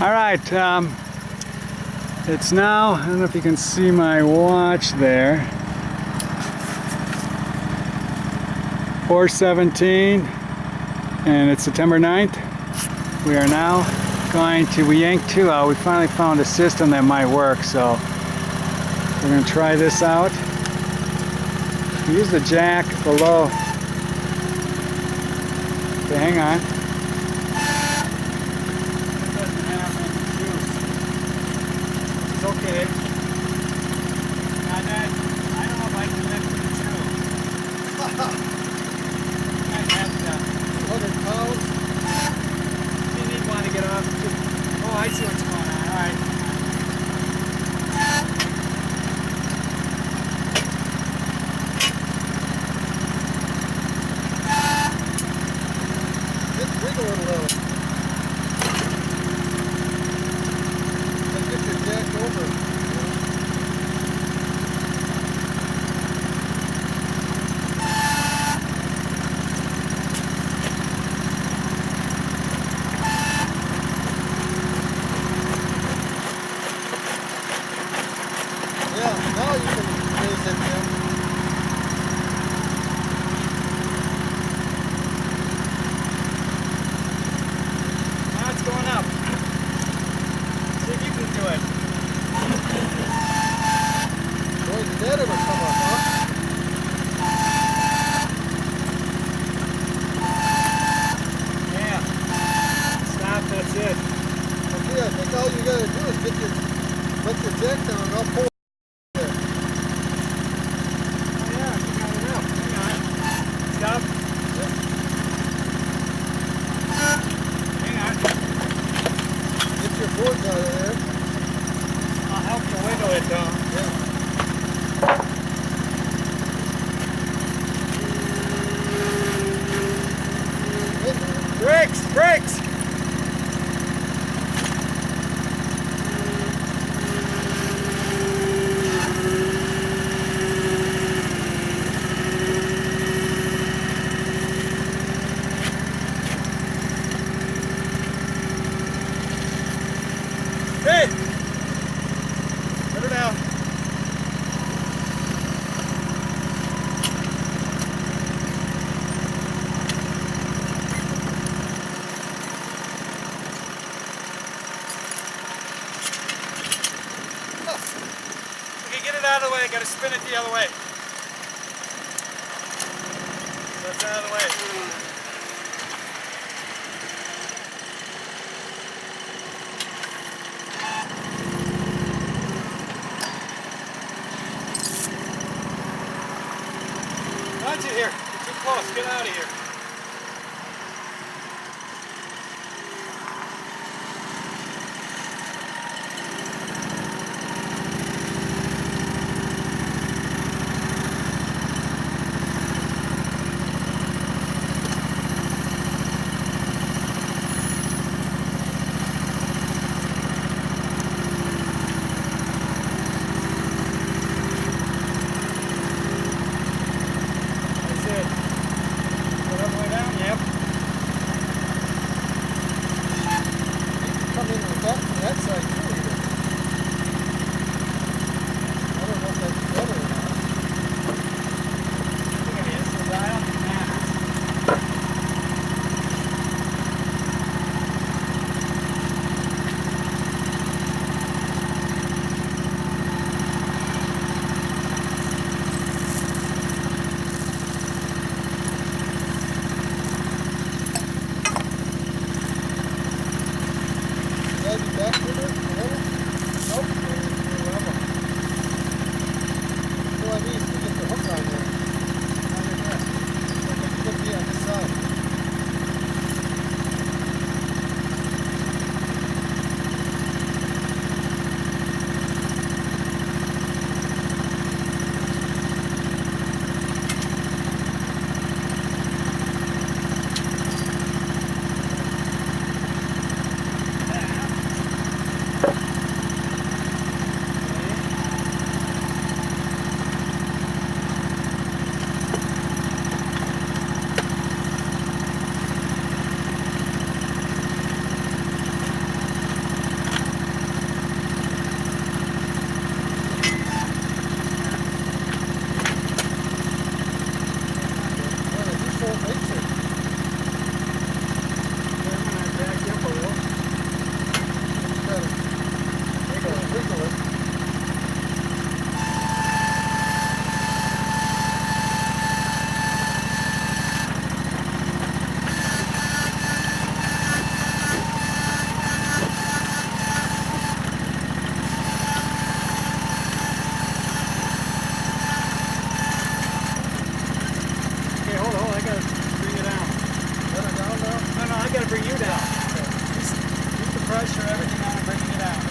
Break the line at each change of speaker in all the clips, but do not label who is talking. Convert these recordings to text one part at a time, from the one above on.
All right, it's now, I don't know if you can see my watch there, 4:17, and it's September 9th. We are now we yanked two out. We finally found a system that might work, so we're going to try this out. Use the jack below. Okay, hang on. It's okay. I don't know if I can lift the two. I have 200 pounds. You need one to get off. Oh, I see what's going on. All right. Just wiggle it a little. Let's get your jack over. Yeah, now you can raise it, Jim. Now it's going up. See if you can do it. Boy, did that ever come up, huh? Yeah. Stop, that's it. Okay, I think all you gotta do is let your jack down and I'll pull. Stop. Yep. Hang on. Get your boards out of there. I'll help you wiggle it down. Yeah. Brakes! Brakes! Hey! Put her down. Okay, get it out of the way. I gotta spin it the other way. That's out of the way. Watch it here. You're too close. Get out of here. Come in with that side too, either. I don't know if that's better or not. I think it is. The dial matters. Back with it? Nope. So I need to get the hook on there. On your neck. Like it could be on this side. pressure, everything on it, bringing it out.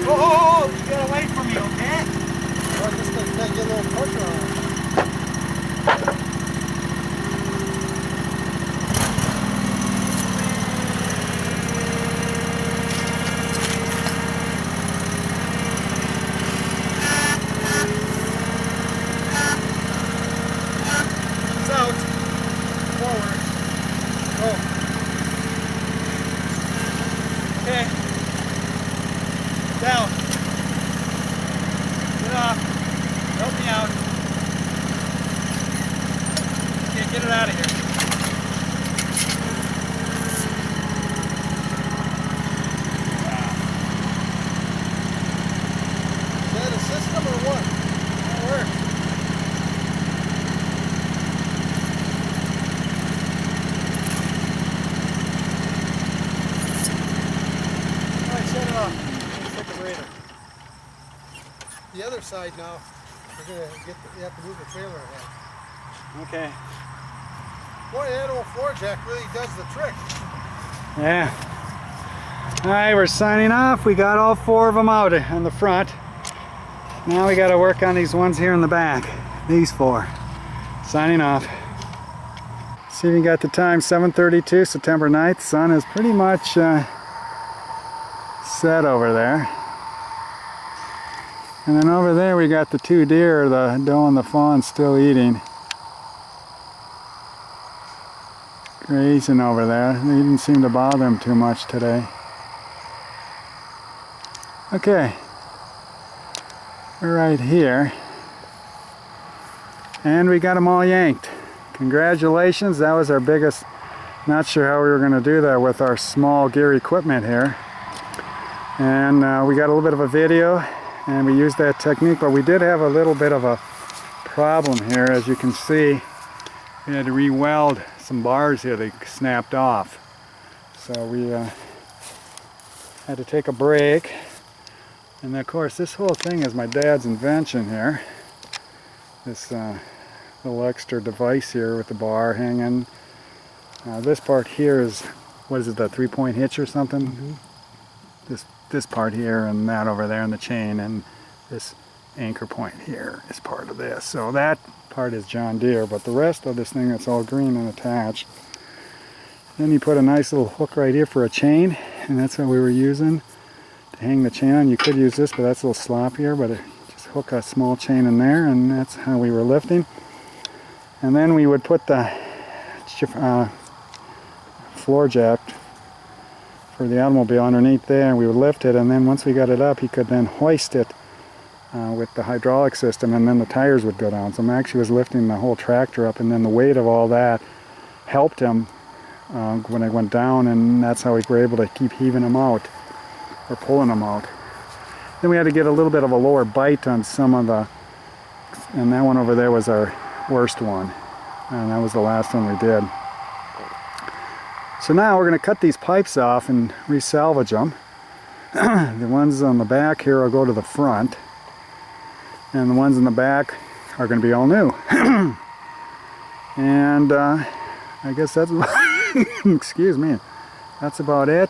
Oh, you get away from me, okay?
Well, just to get a little pressure on it.
It's out. Forward. Go. Okay. Down. Get off. Help me out. Okay, get it out of here.
Is that a system or what?
That works. All right, shut it off. Let's take a breather.
The other side now, we're gonna get. You have to move the trailer ahead.
Okay.
Boy, that old floor jack really does the trick.
Yeah. All right, we're signing off. We got all 4 of them out on the front. Now we got to work on these ones here in the back. These 4. Signing off. See if you got the time. 7:32, September 9th. Sun is pretty much set over there. And then over there we got the 2 deer, the doe and the fawn, still eating. Grazing over there. They didn't seem to bother them too much today. Okay. We're right here. And we got them all yanked. Congratulations, that was our biggest. Not sure how we were going to do that with our small gear equipment here. And we got a little bit of a video and we used that technique, but we did have a little bit of a problem here. As you can see, we had to re-weld some bars here. They snapped off. So we had to take a break. And of course, this whole thing is my dad's invention here. This little extra device here with the bar hanging. This part here is, what is it, that 3-point hitch or something?
Mm-hmm.
This part here and that over there in the chain, and this anchor point here is part of this. So that part is John Deere, but the rest of this thing that's all green and attached. Then you put a nice little hook right here for a chain, and that's what we were using to hang the chain on. You could use this, but that's a little sloppier, but just hook a small chain in there, and that's how we were lifting. And then we would put the floor jack for the automobile underneath there, and we would lift it, and then once we got it up, he could then hoist it with the hydraulic system, and then the tires would go down. So Max was lifting the whole tractor up, and then the weight of all that helped him when it went down, and that's how we were able to keep heaving them out or pulling them out. Then we had to get a little bit of a lower bite on some of the, and that one over there was our worst one, and that was the last one we did. So now we're going to cut these pipes off and resalvage them. The ones on the back here will go to the front, and the ones in the back are going to be all new. And I guess that's excuse me, that's about it.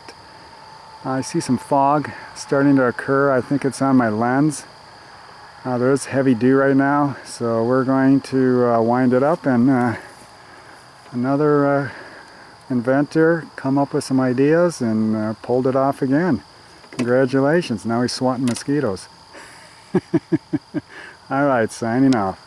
I see some fog starting to occur. I think it's on my lens. There's heavy dew right now, so we're going to wind it up, and another inventor come up with some ideas and pulled it off again. Congratulations, now he's swatting mosquitoes. Alright, signing off.